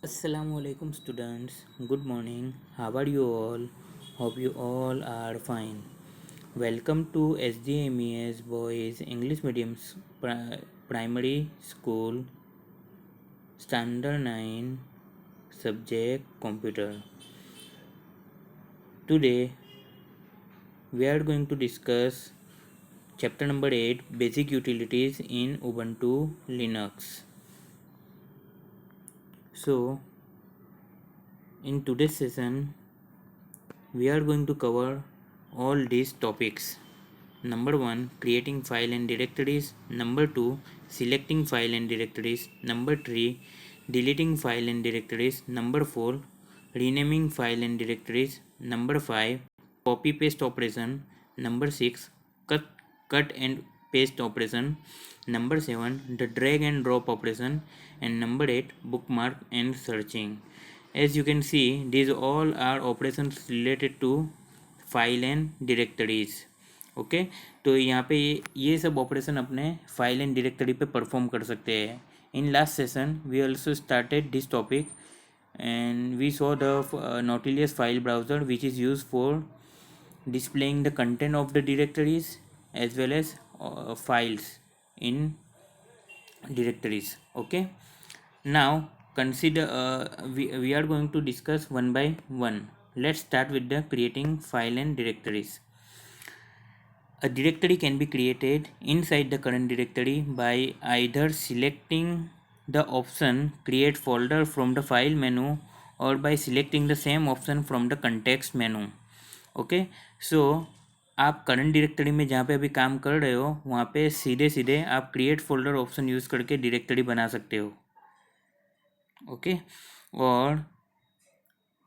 Assalamualaikum students. Good morning. How are you all? Hope you all are fine. Welcome to SDMES Boys English Medium Primary School Standard 9 Subject Computer. Today we are going to discuss chapter number 8 Basic Utilities in Ubuntu Linux. So in today's session we are going to cover all these topics. Number 1, creating file and directories. Number 2, selecting file and directories. Number 3, deleting file and directories. Number 4, renaming file and directories. Number 5, copy paste operation. Number 6, cut and paste operation. Number 7, the drag and drop operation. And number 8, bookmark and searching. As you can see, these all are operations related to file and directories. Okay तो यहाँ पे ये सब operation अपने file and directory पे perform कर सकते हैं. In last session we also started this topic and we saw the Nautilus file browser, which is used for displaying the content of the directories as well as files in directories. Okay, now consider we are going to discuss one by one. Let's start with the creating file and directories. A directory can be created inside the current directory by either selecting the option create folder from the file menu or by selecting the same option from the context menu. Okay so आप current directory में जहाँ पे अभी काम कर रहे हो वहाँ पे सीधे सीधे आप क्रिएट फोल्डर ऑप्शन यूज़ करके डायरेक्टरी बना सकते हो. ओके और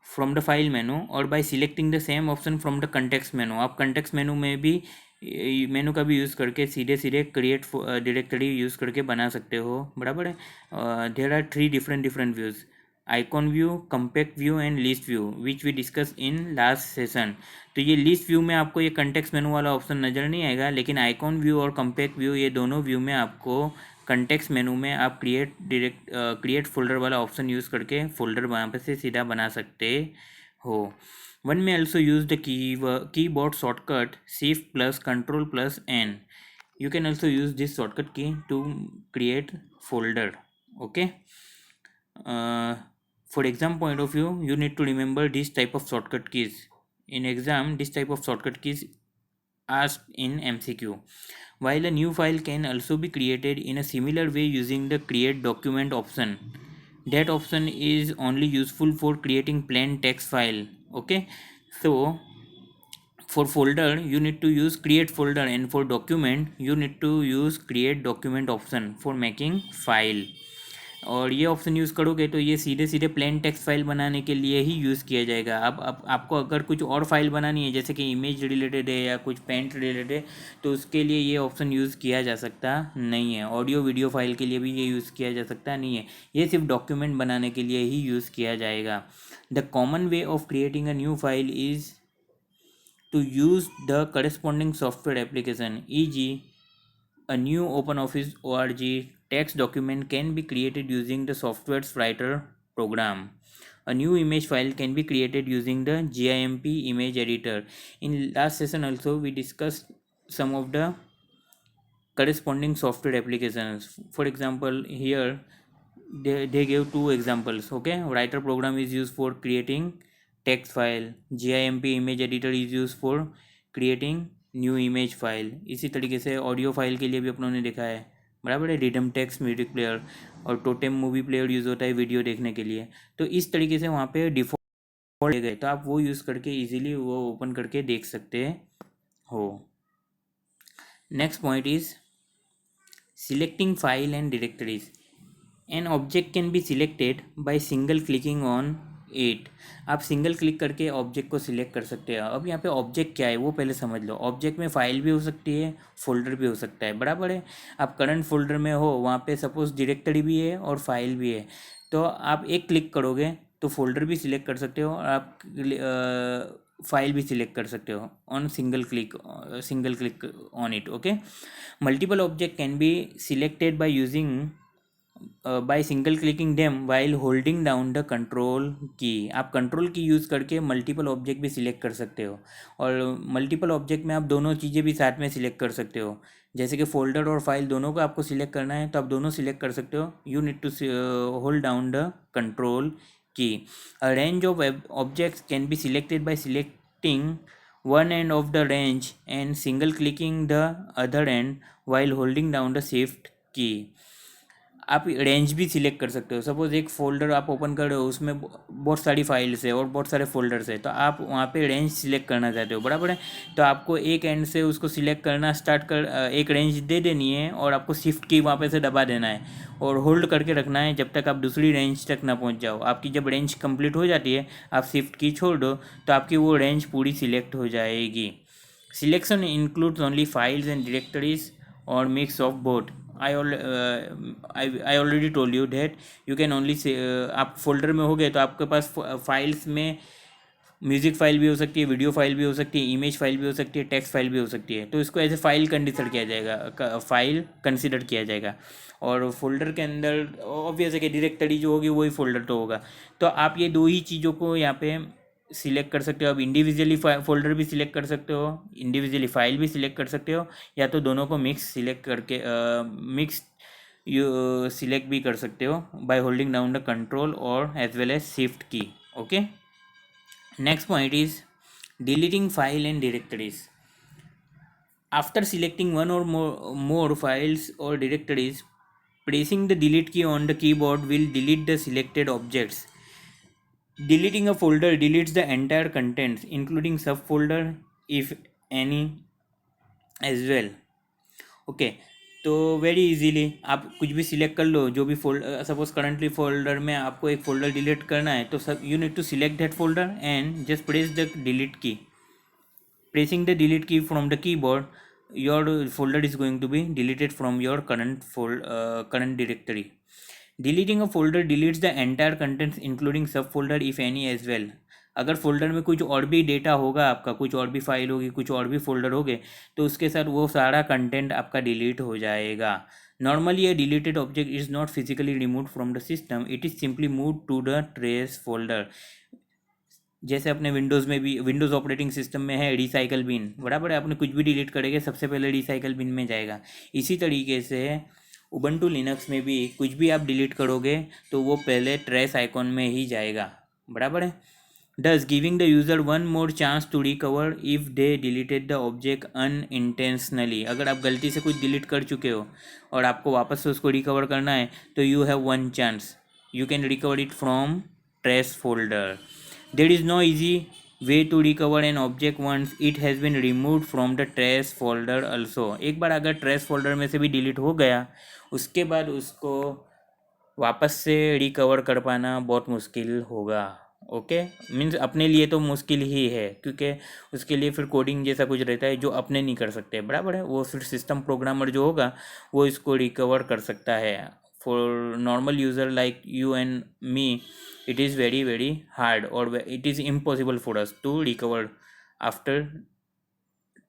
फ्रॉम द फाइल मेनू और bye selecting the same option from the context मेनू. आप कंटेक्स्ट मेनू में भी मेनू का भी यूज़ करके सीधे सीधे क्रिएट डायरेक्टरी यूज़ करके बना सकते हो. बराबर है. There are 3 different views: icon view, compact view and list view, which we discuss in last session. तो ये लिस्ट व्यू में आपको ये कंटेक्स्ट मेनू वाला ऑप्शन नज़र नहीं आएगा, लेकिन आइकॉन व्यू और कम्पैक्ट व्यू ये दोनों व्यू में आपको कंटेक्स्ट मेनू में आप क्रिएट फोल्डर वाला ऑप्शन यूज़ करके फोल्डर वहाँ पे से सीधा बना सकते हो. One may also use the keyboard shortcut shift plus control plus N. you can also use this shortcut key to create folder. Okay, for exam point of view you need to remember this type of shortcut keys. In exam this type of shortcut keys asked in MCQ. While a new file can also be created in a similar way using the create document option, that option is only useful for creating plain text file. Okay, so for folder you need to use create folder, and for document you need to use create document option for making file. और ये option use करोगे तो ये सीधे सीधे plain text file बनाने के लिए ही यूज़ किया जाएगा. अब आपको अगर कुछ और फाइल बनानी है जैसे कि इमेज रिलेटेड है या कुछ पेंट रिलेटेड है तो उसके लिए ये ऑप्शन यूज़ किया जा सकता नहीं है. ऑडियो वीडियो फाइल के लिए भी ये यूज़ किया जा सकता नहीं है. ये सिर्फ डॉक्यूमेंट बनाने के लिए ही यूज़ किया जाएगा. The common way of creating a new file is to use the corresponding software application, e.g. a new OpenOffice org text document can be created using the software's writer program. A new image file can be created using the GIMP image editor. In last session also we discussed some of the corresponding software applications. For example, here they gave 2 examples. Okay, writer program is used for creating text file, GIMP image editor is used for creating new image file. इसी तरीके से audio file के लिए भी अपनों ने देखा है. बराबर है. रिदम टेक्स्ट म्यूजिक प्लेयर और टोटेम मूवी प्लेयर यूज़ होता है वीडियो देखने के लिए. तो इस तरीके से वहाँ पे डिफ़ॉल्ट गए तो आप वो यूज़ करके इजीली वो ओपन करके देख सकते हो. Next point is selecting file and directories. An object can be selected by single clicking on it. आप सिंगल क्लिक करके ऑब्जेक्ट को सिलेक्ट कर सकते हो. अब यहाँ पे ऑब्जेक्ट क्या है वो पहले समझ लो. ऑब्जेक्ट में फाइल भी हो सकती है, फोल्डर भी हो सकता है. बराबर है. आप करंट फोल्डर में हो, वहाँ पे सपोज डायरेक्टरी भी है और फाइल भी है, तो आप एक क्लिक करोगे तो फोल्डर भी सिलेक्ट कर सकते हो और आप फाइल भी सिलेक्ट कर सकते हो on single click on it. Okay, multiple object can be selected by using by single clicking them while holding down the control की। आप कंट्रोल की यूज़ करके मल्टीपल ऑब्जेक्ट भी सिलेक्ट कर सकते हो, और मल्टीपल ऑब्जेक्ट में आप दोनों चीज़ें भी साथ में सिलेक्ट कर सकते हो। जैसे कि फोल्डर और फाइल दोनों को आपको सिलेक्ट करना है तो आप दोनों सिलेक्ट कर सकते हो। You need to hold down the control key. A range of objects can be selected by selecting one end of the range and single clicking the other end while holding down the shift key। आप range भी select कर सकते हो। Suppose एक folder आप open कर रहे हो, उसमें बहुत सारी फाइल्स है और बहुत सारे फोल्डर्स है, तो आप वहाँ पे रेंज सिलेक्ट करना चाहते हो, बराबर है। तो आपको एक एंड से उसको सिलेक्ट करना स्टार्ट कर, एक रेंज दे देनी है और आपको शिफ्ट की वहाँ पे से दबा देना है और होल्ड करके रखना है जब तक आप दूसरी रेंज तक ना पहुँच जाओ। आपकी जब रेंज कंप्लीट हो जाती है, आप शिफ्ट की छोड़ दो तो आपकी वो रेंज पूरी सिलेक्ट हो जाएगी। Selection includes only files and directories और mix of both. I already told you that you can only say आप फोल्डर में हो गए तो आपके पास फाइल्स में म्यूजिक फाइल भी हो सकती है, वीडियो फाइल भी हो सकती है, इमेज फाइल भी हो सकती है, टेक्स्ट फाइल भी हो सकती है। तो इसको एज ए फाइल कंसिडर किया जाएगा, फाइल कंसिडर किया जाएगा। और फोल्डर के अंदर ऑब्वियस है कि डायरेक्टरी जो होगी वही फोल्डर तो होगा। तो आप ये दो ही चीज़ों को यहाँ पे सिलेक्ट कर सकते हो। आप इंडिविजुअली फोल्डर भी सिलेक्ट कर सकते हो, इंडिविजुअली फाइल भी सिलेक्ट कर सकते हो, या तो दोनों को मिक्स सिलेक्ट करके मिक्स यू सिलेक्ट भी कर सकते हो by holding down the control और एज वेल एज शिफ्ट की। Okay, next point is deleting file and directories. After selecting one और more files or directories, pressing the delete key on the keyboard will delete the selected objects. Deleting a folder deletes the entire contents including subfolder if any as well। Okay, तो very easily आप कुछ भी select कर लो, जो भी folder, suppose currently folder में आपको एक फोल्डर डिलीट करना है तो सब you need to select that folder and just press the delete key. Pressing the delete key from the keyboard, your folder is going to be deleted from your current directory। Deleting a folder deletes the entire contents including subfolder if any as well। अगर folder में कुछ और भी data होगा आपका, कुछ और भी फाइल होगी, कुछ और भी फोल्डर होंगे, तो उसके साथ वो सारा कंटेंट आपका डिलीट हो जाएगा। Normally a deleted object is not physically removed from the system, it is simply moved to the trace folder। जैसे अपने विंडोज़ में भी, विंडोज़ ऑपरेटिंग सिस्टम में है रिसाइकल बिन, बराबर है। आपने कुछ भी डिलीट करेंगे सबसे पहले रिसाइकल बिन में जाएगा। इसी तरीके से उबंटू लिनक्स में भी कुछ भी आप डिलीट करोगे तो वो पहले ट्रेस आइकॉन में ही जाएगा, बराबर है। Thus giving the user one more chance to recover if they deleted the object unintentionally। अगर आप गलती से कुछ डिलीट कर चुके हो और आपको वापस से उसको रिकवर करना है तो you have one chance, you can recover it from trace folder. There is no easy way to recover an object once it has been removed from the trash folder also। एक बार अगर trace folder में से भी delete हो गया, उसके बाद उसको वापस से रिकवर कर पाना बहुत मुश्किल होगा। ओके, मीन्स अपने लिए तो मुश्किल ही है, क्योंकि उसके लिए फिर कोडिंग जैसा कुछ रहता है जो अपने नहीं कर सकते, बराबर है। वो फिर सिस्टम प्रोग्रामर जो होगा वो इसको रिकवर कर सकता है। For normal user like you and me it is very very hard और it is impossible for us to recover after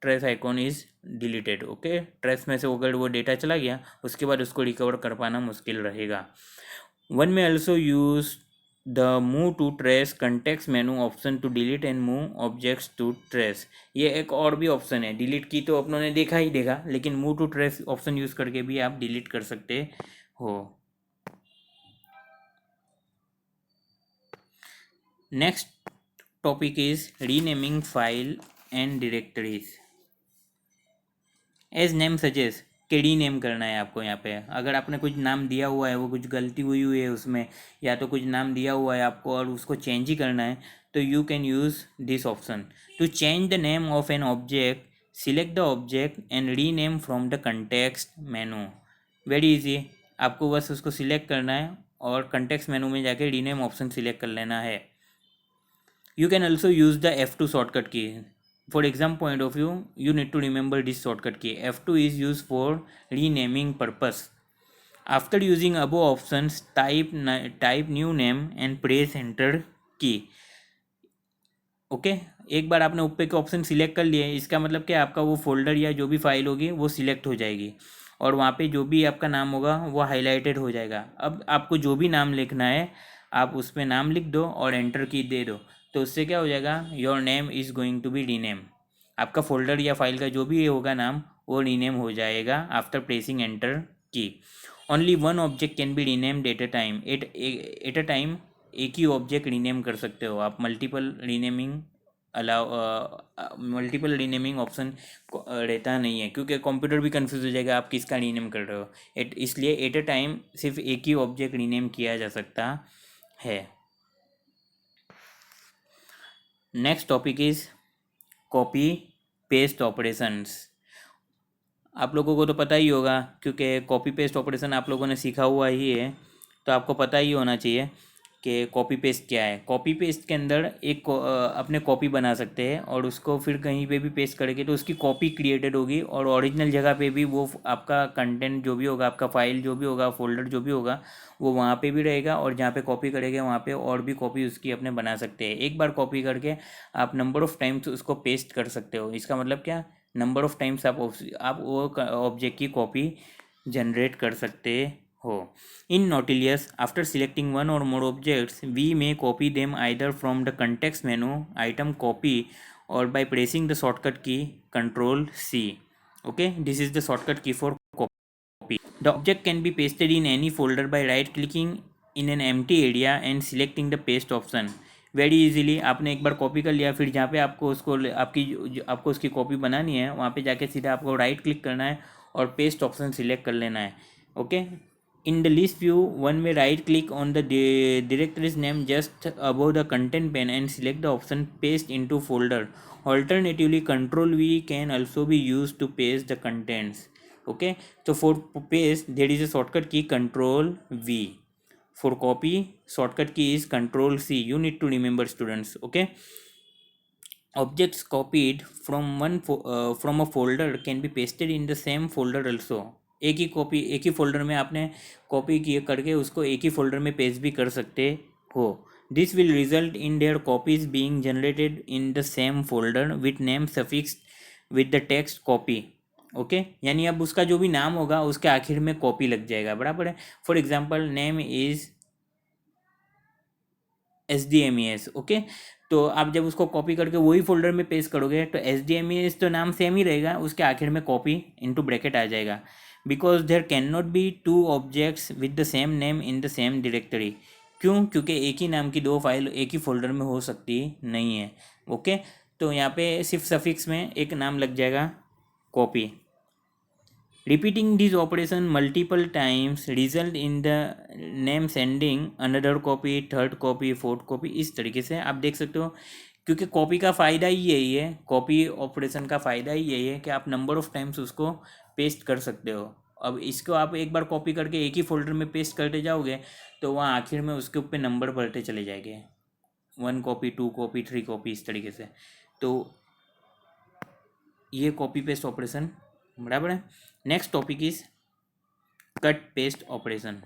trash icon is deleted. Okay, trash में से अगर वो डेटा चला गया उसके बाद उसको रिकवर कर पाना मुश्किल रहेगा। One may also use the move to trash context menu option to delete and move objects to trash. ये एक और भी ऑप्शन है। डिलीट की तो अपनों ने देखा ही देखा, लेकिन move to trash option use करके भी आप डिलीट कर सकते हो। Next topic is renaming file and directories. As name suggest कि रीनेम करना है आपको। यहाँ पे अगर आपने कुछ नाम दिया हुआ है, वो कुछ गलती हुई हुई है उसमें, या तो कुछ नाम दिया हुआ है आपको और उसको चेंज ही करना है, तो you can use this option to change the name of an object. Select the object and rename from the context menu. Very easy, आपको बस उसको सिलेक्ट करना है और कंटेक्स्ट मेनू में जाके रीनेम ऑप्शन सिलेक्ट कर लेना है। You can also use the F2 shortcut key। For exam point of view, you need to remember this shortcut key। F2 is used for renaming purpose। After using above options, type new name and press enter key। Okay, एक बार आपने ऊपर के option select कर लिए, इसका मतलब कि आपका वो फोल्डर या जो भी फाइल होगी वो सिलेक्ट हो जाएगी। और वहाँ पे जो भी आपका नाम होगा वो हाईलाइटेड हो जाएगा। अब आपको जो भी नाम लिखना है आप उस पर नाम लिख दो और एंटर की दे दो, तो उससे क्या हो जाएगा, your name is going to be rename. आपका फोल्डर या फाइल का जो भी होगा नाम वो रीनेम हो जाएगा after pressing enter key. Only one object can be renamed at a time. एक ही ऑब्जेक्ट रीनेम कर सकते हो आप, मल्टीपल रीनेमिंग ऑप्शन रहता नहीं है, क्योंकि कंप्यूटर भी कंफ्यूज हो जाएगा आप किसका रीनेम कर रहे हो। इसलिए एट अ टाइम सिर्फ एक ही ऑब्जेक्ट रीनेम किया जा सकता है। Next topic is copy paste operations. आप लोगों को तो पता ही होगा, क्योंकि कॉपी पेस्ट ऑपरेशन आप लोगों ने सीखा हुआ ही है, तो आपको पता ही होना चाहिए कि कॉपी पेस्ट क्या है। कॉपी पेस्ट के अंदर अपने कॉपी बना सकते हैं और उसको फिर कहीं पे भी पेस्ट करेंगे तो उसकी कॉपी क्रिएटेड होगी, और ओरिजिनल जगह पे भी वो आपका कंटेंट जो भी होगा, आपका फाइल जो भी होगा, फोल्डर जो भी होगा, वो वहाँ पे भी रहेगा, और जहाँ पे कॉपी करेंगे वहाँ पे और भी कॉपी उसकी अपने बना सकते हैं। एक बार कॉपी करके आप नंबर ऑफ़ टाइम्स उसको पेस्ट कर सकते हो। इसका मतलब क्या, नंबर ऑफ़ टाइम्स आप वो ऑब्जेक्ट की कॉपी जनरेट कर सकते हो। In Nautilus, after selecting one or more objects, we may copy them either from the context menu, item copy, or by pressing the shortcut key Ctrl C. Okay, this is the shortcut key for copy. The object can be pasted in any folder by right clicking in an empty area and selecting the paste option. Very easily आपने एक बार copy कर लिया, फिर जहाँ पे आपको उसको आपको उसकी कॉपी बनानी है वहाँ पे जाके सीधा आपको राइट क्लिक करना है और पेस्ट ऑप्शन सिलेक्ट कर लेना है। Okay, in the list view, one may right click on the directory's name just above the content pane and select the option paste into folder. Alternatively, Ctrl V can also be used to paste the contents. Okay, so for paste there is a shortcut key Ctrl V. For copy, shortcut key is Ctrl C. You need to remember, students. Okay, objects copied from a folder can be pasted in the same folder also. एक ही folder में आपने copy किए करके उसको एक ही folder में paste भी कर सकते हो। This will result in their copies being generated in the same folder with name suffix with the text copy. Okay, यानी अब उसका जो भी नाम होगा उसके आखिर में कॉपी लग जाएगा, बराबर है। For example, name is SDMES। Okay, तो आप जब उसको कॉपी करके वही फोल्डर में पेस्ट करोगे तो SDMES तो नाम सेम ही रहेगा, उसके आखिर में कॉपी इनटू ब्रैकेट आ जाएगा। Because there can not be two objects with the same name in the same directory. क्यों? क्योंकि एक ही नाम की दो फाइल एक ही फोल्डर में हो सकती नहीं है। ओके, तो यहाँ पे सिर्फ सफिक्स में एक नाम लग जाएगा copy. Repeating this operation multiple times result in the name sending another copy, third copy, fourth copy। इस तरीके से आप देख सकते हो, क्योंकि कॉपी का फ़ायदा ही यही है, कॉपी ऑपरेशन का फ़ायदा ही यही है कि आप नंबर ऑफ़ टाइम्स उसको पेस्ट कर सकते हो। अब इसको आप एक बार कॉपी करके एक ही फोल्डर में पेस्ट करते जाओगे तो वहाँ आखिर में उसके ऊपर नंबर बढ़ते चले जाएंगे, 1 कॉपी, 2 कॉपी, 3 कॉपी, इस तरीके से। तो ये कॉपी पेस्ट ऑपरेशन बराबर है। Next topic is cut paste operation.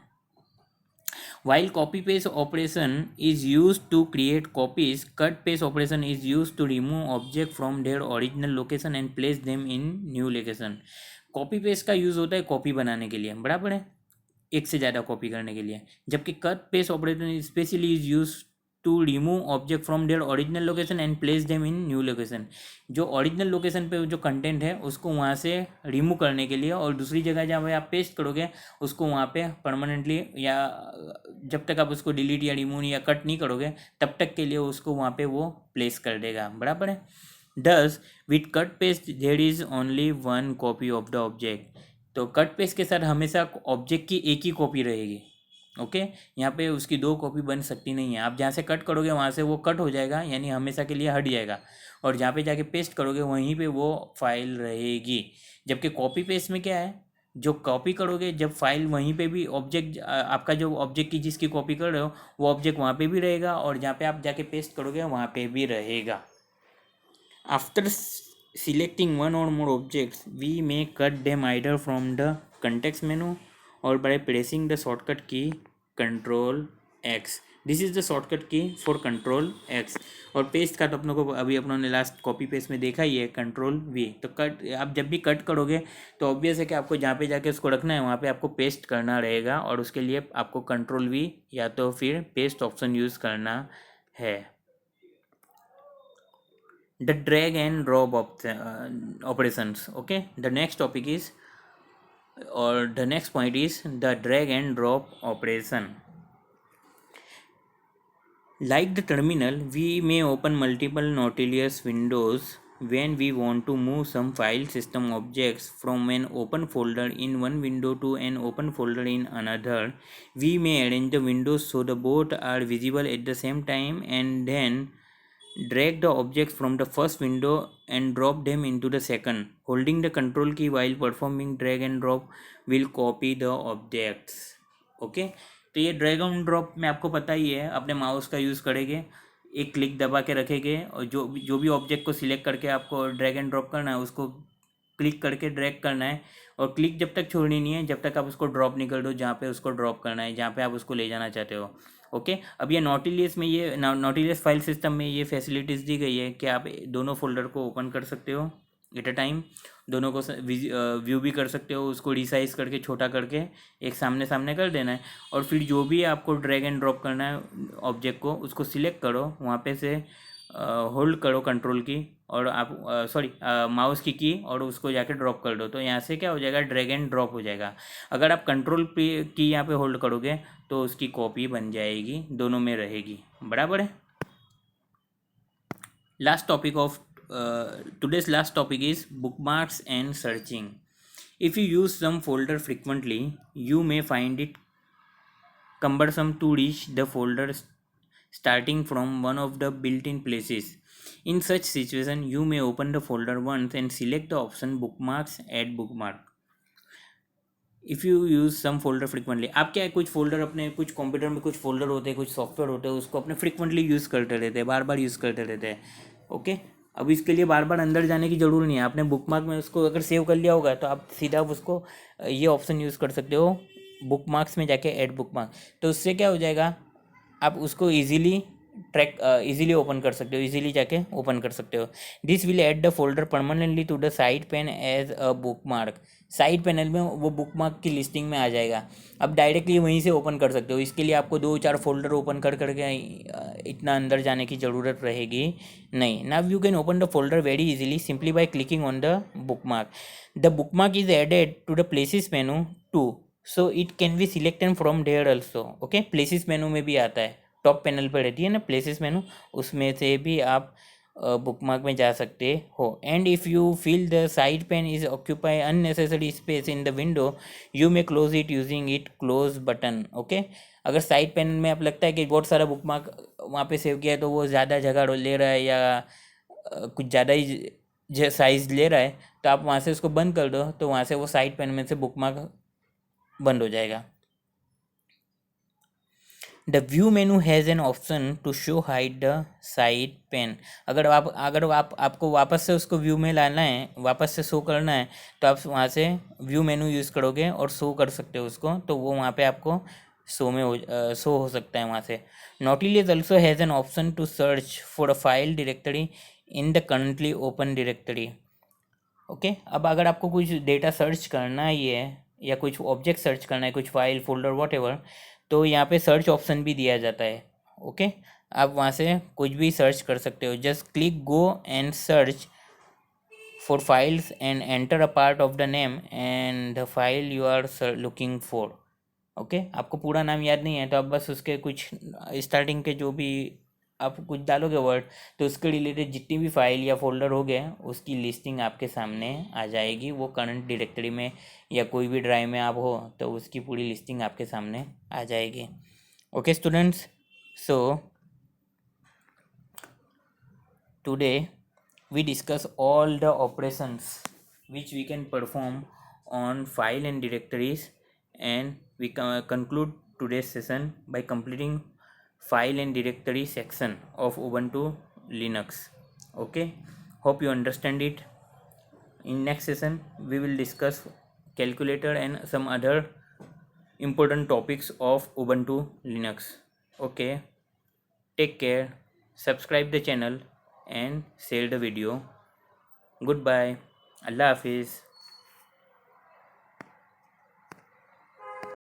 While copy paste operation is used to create copies, cut paste operation is used to remove object from their original location and place them in new location। Copy paste का use होता है copy बनाने के लिए, बराबर है, एक से ज़्यादा कॉपी करने के लिए, जबकि cut paste operation specially is use to remove object from their original location and place them in new location. जो ओरिजिनल लोकेशन पे जो कंटेंट है उसको वहाँ से रिमूव करने के लिए, और दूसरी जगह जहाँ पे आप पेस्ट करोगे उसको वहाँ पे परमानेंटली, या जब तक आप उसको डिलीट या रिमूव या कट नहीं करोगे तब तक के लिए उसको वहाँ पे वो प्लेस कर देगा, बराबर है। Thus, with cut paste there is only one copy of the object। तो कट पेस्ट के साथ हमेशा ऑब्जेक्ट की एक ही कॉपी रहेगी। ओके, यहाँ पे उसकी दो कॉपी बन सकती नहीं है। आप जहाँ से कट करोगे वहाँ से वो कट हो जाएगा, यानी हमेशा के लिए हट जाएगा, और जहाँ पे जाके पेस्ट करोगे वहीं पे वो फाइल रहेगी। जबकि कॉपी पेस्ट में क्या है, जो कॉपी करोगे जब फाइल वहीं पे भी ऑब्जेक्ट, आपका जो ऑब्जेक्ट की जिसकी कॉपी कर रहे हो वो ऑब्जेक्ट वहाँ पे भी रहेगा, और जहाँ पे आप जाके पेस्ट करोगे वहाँ पे भी रहेगा। After selecting one or more objects, we may cut them either from the context menu or by pressing the shortcut key Ctrl X। This is the shortcut की फॉर कंट्रोल एक्स। और paste का तो अपनों को अभी अपनों ने last copy paste में देखा ही है, कंट्रोल वी। तो कट आप जब भी कट करोगे तो ऑब्वियस है कि आपको जहाँ पे जाके उसको रखना है वहाँ पे आपको पेस्ट करना रहेगा, और उसके लिए आपको कंट्रोल वी या तो फिर पेस्ट ऑप्शन यूज़ करना है। The drag and drop operations. Okay, the next topic is, or the next point is the drag and drop operation. Like the terminal, we may open multiple Nautilus windows when we want to move some file system objects from an open folder in one window to an open folder in another. We may arrange the windows so the both are visible at the same time, and then drag the objects from the first window and drop them into the second. Holding the control key while performing drag and drop will copy the objects. Okay, तो ये drag and drop में आपको पता ही है, अपने mouse का use करेंगे, एक क्लिक दबा के रखेंगे और जो भी ऑब्जेक्ट को सिलेक्ट करके आपको ड्रैग एंड ड्रॉप करना है उसको क्लिक करके ड्रैग करना है, और क्लिक जब तक छोड़नी नहीं है जब तक आप उसको ड्रॉप नहीं कर दो जहाँ पे उसको ड्रॉप करना है, जहाँ पे आप उसको ले जाना चाहते हो। ओके, अब ये नॉटिलियस में, ये नॉटिलियस फाइल सिस्टम में ये फैसिलिटीज़ दी गई है कि आप दोनों फोल्डर को ओपन कर सकते हो एट अ टाइम, दोनों को व्यू भी कर सकते हो, उसको रिसाइज करके छोटा करके एक सामने सामने कर देना है, और फिर जो भी आपको ड्रैग एंड ड्रॉप करना है ऑब्जेक्ट को उसको सिलेक्ट करो, वहाँ पे से होल्ड करो कंट्रोल की और आप माउस की और उसको जाके ड्रॉप कर दो, तो यहाँ से क्या हो जाएगा, ड्रैग एंड ड्रॉप हो जाएगा। अगर आप कंट्रोल की यहाँ पे होल्ड करोगे तो उसकी कॉपी बन जाएगी, दोनों में रहेगी, बराबर है। Last topic of today's last topic is bookmarks and searching. If you use some folder frequently, you may find it cumbersome to reach the folder starting from one of the built-in places. In such situation, you may open the folder once and select the option bookmarks, add bookmark. If you use some folder frequently, आप क्या है, कुछ folder अपने कुछ computer में कुछ folder होते हैं, कुछ सॉफ्टवेयर होते हैं, उसको अपने फ्रिक्वेंटली यूज़ करते रहते हैं, बार बार यूज़ करते रहते हैं। ओके, अब इसके लिए बार बार अंदर जाने की ज़रूरत नहीं है, आपने बुकमार्क में उसको अगर सेव कर लिया होगा तो आप सीधा उसको ये ऑप्शन यूज़ कर सकते हो, बुकमार्क्स में जाके ऐड बुकमार्क। तो उससे क्या हो जाएगा, आप उसको ईजिली इजीली ओपन कर सकते हो, इजीली जाके ओपन कर सकते हो। This will add the folder permanently to the side pane as a bookmark. Side panel में वो बुकमार्क की लिस्टिंग में आ जाएगा, अब डायरेक्टली वहीं से ओपन कर सकते हो। इसके लिए आपको 2-4 फोल्डर ओपन कर करके इतना अंदर जाने की ज़रूरत रहेगी नहीं। Now you can open the folder very easily simply by clicking on the bookmark. The bookmark is added to the places menu too, so it can be selected from there also. Okay, places menu में भी आता है, top panel पर रहती है ना places मेनू, उसमें से भी आप बुकमार्क में जा सकते हो। And if you feel the side pane is occupy unnecessary space in the window, you may close it using it close button. Okay, अगर साइड पेन में आप लगता है कि बहुत सारा बुकमार्क वहाँ पे सेव किया है तो वो ज़्यादा जगह ले रहा है या कुछ ज़्यादा ही साइज ले रहा है, तो आप वहाँ से उसको बंद कर दो, तो वहाँ से वो साइड पेन में से बुकमार्क बंद हो जाएगा। The view menu has an option to show hide the side pane. अगर आपको वापस से उसको व्यू में लाना है, वापस से शो करना है, तो आप वहाँ से व्यू मेनू यूज़ करोगे और शो कर सकते हो उसको, तो वो वहाँ पे आपको शो हो सकता है वहाँ से। Nautilus also has an option to search for a file directory in the currently open directory. Okay, अब अगर आपको कुछ डेटा सर्च करना ही है या कुछ ऑब्जेक्ट सर्च करना है, कुछ फाइल फोल्डर वॉटेवर, तो यहाँ पे सर्च ऑप्शन भी दिया जाता है। ओके, आप वहाँ से कुछ भी सर्च कर सकते हो, just click go and search for files and enter a part of the name and the file you are looking for. Okay, आपको पूरा नाम याद नहीं है तो आप बस उसके कुछ स्टार्टिंग के जो भी आप कुछ डालोगे वर्ड, तो उसके रिलेटेड जितनी भी फाइल या फोल्डर हो गए उसकी लिस्टिंग आपके सामने आ जाएगी, वो करंट डायरेक्टरी में या कोई भी ड्राइव में आप हो तो उसकी पूरी लिस्टिंग आपके सामने आ जाएगी। Okay students, so today we discuss all the operations which we can perform on file and directories, and we conclude today's session by completing file and directory section of Ubuntu Linux. Okay, hope you understand it. In next session we will discuss calculator and some other important topics of Ubuntu Linux. Okay, take care, subscribe the channel and share the video. Goodbye. Allah Hafiz.